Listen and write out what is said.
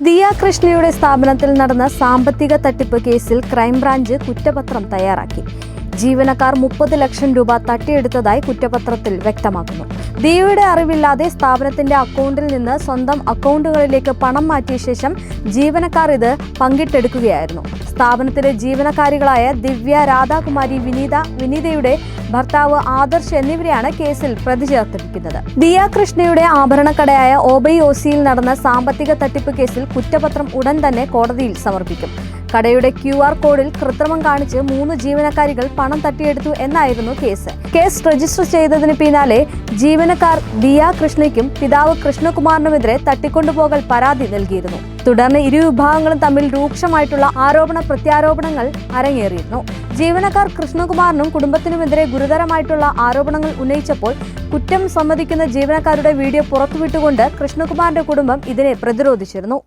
ദിയ കൃഷ്ണയുടെ സ്ഥാപനത്തിൽ നടന്ന സാമ്പത്തിക തട്ടിപ്പ് കേസിൽ ക്രൈംബ്രാഞ്ച് കുറ്റപത്രം തയ്യാറാക്കി. ജീവനക്കാർ 30 ലക്ഷം രൂപ തട്ടിയെടുത്തതായി കുറ്റപത്രത്തിൽ വ്യക്തമാക്കുന്നു. ദിയയുടെ അറിവില്ലാതെ സ്ഥാപനത്തിന്റെ അക്കൗണ്ടിൽ നിന്ന് സ്വന്തം അക്കൗണ്ടുകളിലേക്ക് പണം മാറ്റിയ ശേഷം ജീവനക്കാർ ഇത് പങ്കിട്ടെടുക്കുകയായിരുന്നു. സ്ഥാപനത്തിലെ ജീവനക്കാരികളായ ദിവ്യ, രാധാകുമാരി, വിനീതയുടെ ഭർത്താവ് ആദർശ് എന്നിവരെയാണ് കേസിൽ പ്രതി ചേർത്തിരിക്കുന്നത്. ദിയ കൃഷ്ണയുടെ ആഭരണക്കടയായ OBOCയിൽ നടന്ന സാമ്പത്തിക തട്ടിപ്പ് കേസിൽ കുറ്റപത്രം ഉടൻ തന്നെ കോടതിയിൽ സമർപ്പിക്കും. കടയുടെ QR കോഡിൽ കൃത്രിമം കാണിച്ച് 3 ജീവനക്കാരികൾ പണം തട്ടിയെടുത്തു എന്നായിരുന്നു കേസ്. കേസ് രജിസ്റ്റർ ചെയ്തതിന് പിന്നാലെ ജീവനക്കാർ ദിയ കൃഷ്ണയ്ക്കും പിതാവ് കൃഷ്ണകുമാറിനുമെതിരെ തട്ടിക്കൊണ്ടുപോകൽ പരാതി നൽകിയിരുന്നു. തുടർന്ന് ഇരു വിഭാഗങ്ങളും തമ്മിൽ രൂക്ഷമായിട്ടുള്ള പ്രത്യാരോപണങ്ങൾ അരങ്ങേറിയിരുന്നു. ജീവനക്കാർ കൃഷ്ണകുമാറിനും കുടുംബത്തിനുമെതിരെ ഗുരുതരമായിട്ടുള്ള ആരോപണങ്ങൾ ഉന്നയിച്ചപ്പോൾ കുറ്റം സമ്മതിക്കുന്ന ജീവനക്കാരുടെ വീഡിയോ പുറത്തുവിട്ടുകൊണ്ട് കൃഷ്ണകുമാറിന്റെ കുടുംബം ഇതിനെ പ്രതിരോധിച്ചിരുന്നു.